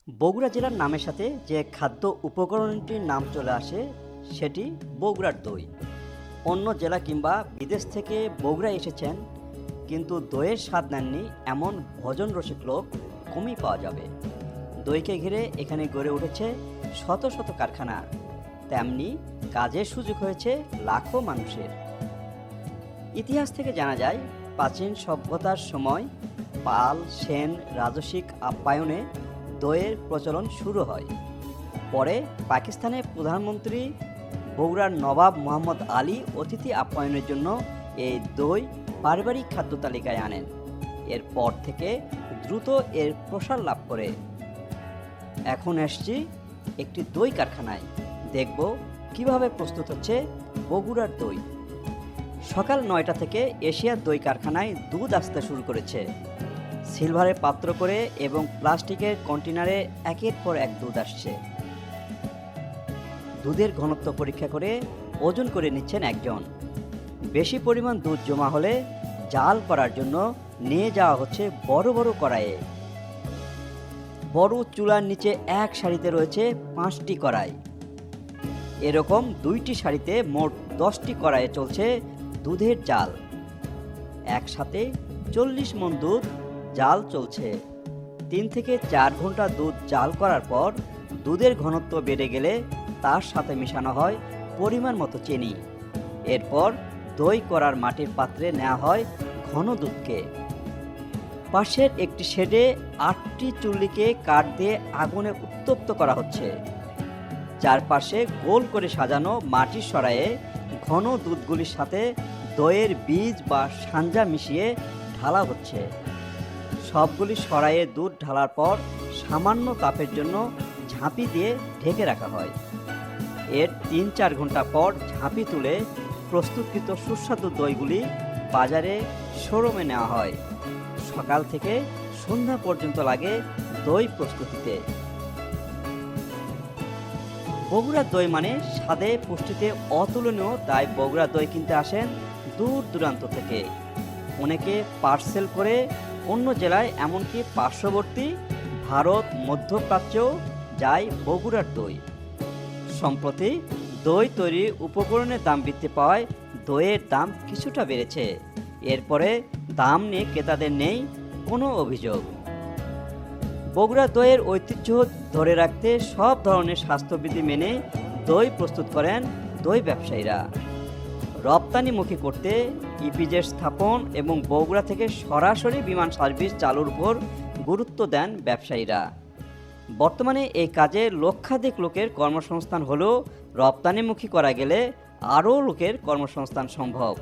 বগুড়া জেলার নামের সাথে যে খাদ্য উপকরণটির নাম চলে আসে সেটি বগুড়ার দই। অন্য জেলা কিংবা বিদেশ থেকে বগুড়া এসেছেন কিন্তু দইয়ের স্বাদ নেননি এমন ভোজন রসিক লোক কমই পাওয়া যাবে। দইকে ঘিরে এখানে গড়ে উঠেছে শত শত কারখানা, তেমনি কাজের সুযোগ হয়েছে লাখো মানুষের। ইতিহাস থেকে জানা যায় প্রাচীন সভ্যতার সময় পাল সেন রাজসিক আপ্যায়নে দইয়ের প্রচলন শুরু হয়। পরে পাকিস্তানের প্রধানমন্ত্রী বগুড়ার নবাব মোহাম্মদ আলী অতিথি আপ্যায়নের জন্য এই দই পারিবারিক খাদ্য তালিকায় আনেন। এরপর থেকে দ্রুত এর প্রসার লাভ করে। এখন এসছি একটি দই কারখানায়, দেখব কিভাবে প্রস্তুত হচ্ছে বগুড়ার দই। সকাল 9টা থেকে এশিয়ার দই কারখানায় দুধ আসতে শুরু করেছে। সিলভারের পাত্র করে এবং প্লাস্টিকের কন্টেনারে একের পর এক দুধ আসছে। দুধের ঘনত্ব পরীক্ষা করে ওজন করে নিচ্ছেন একজন। বেশি পরিমাণ দুধ জমা হলে জাল করার জন্য নিয়ে যাওয়া হচ্ছে বড় বড় কড়াইয়ে। বড় চুলার নিচে এক সারিতে রয়েছে 5টি কড়াই। এরকম 2টি সারিতে মোট 10টি কড়াইয়ে চলছে দুধের জাল। একসাথে 40 মণ দুধ জাল চলছে। 3 থেকে 4 ঘন্টা দুধ জাল করার পর দুধের ঘনত্ব বেড়ে গেলে তার সাথে মেশানো হয় পরিমাণ মতো চিনি। এরপর দই করার মাটির পাত্রে নেওয়া হয় ঘন দুধকে। পাশের একটি শেডে 8টি চুল্লিকে কাঠ দিয়ে আগুনে উত্তপ্ত করা হচ্ছে। চারপাশে গোল করে সাজানো মাটির সরায়ে ঘন দুধগুলির সাথে দইয়ের বীজ বা সাঞ্জা মিশিয়ে ঢালা হচ্ছে। সবগুলি সরায়ে দুধ ঢালার পর সামান্য তাপের জন্য ঝাঁপি দিয়ে ঢেকে রাখা হয়। এর 3-4 ঘন্টা পর ঝাঁপি তুলে প্রস্তুতকৃত সুস্বাদু দইগুলি বাজারে শোরুমে নেওয়া হয়। সকাল থেকে সন্ধ্যা পর্যন্ত লাগে দই প্রস্তুতিতে। বগুড়ার দই মানে স্বাদে পুষ্টিতে অতুলনীয়, তাই বগুড়া দই কিনতে আসেন দূর দূরান্ত থেকে। অনেকে পার্সেল করে অন্য জেলায়, এমনকি পার্শ্ববর্তী ভারত মধ্যপ্রাচ্যেও যায় বগুড়ার দই। সম্প্রতি দই তৈরির উপকরণের দাম বৃদ্ধি পাওয়ায় দইয়ের দাম কিছুটা বেড়েছে। এরপরে দাম নিয়ে ক্রেতাদের নেই কোনো অভিযোগ। বগুড়া দইয়ের ঐতিহ্য ধরে রাখতে সব ধরনের স্বাস্থ্যবিধি মেনে দই প্রস্তুত করেন দই ব্যবসায়ীরা। রপ্তানিমুখী করতে ইপিজেড স্থাপন এবং বগুড়া থেকে সরাসরি বিমান সার্ভিস চালুর উপর গুরুত্ব দেন ব্যবসায়ীরা। বর্তমানে এই কাজে লক্ষাধিক লোকের কর্মসংস্থান হলেও রপ্তানিমুখী করা গেলে আরও লোকের কর্মসংস্থান সম্ভব।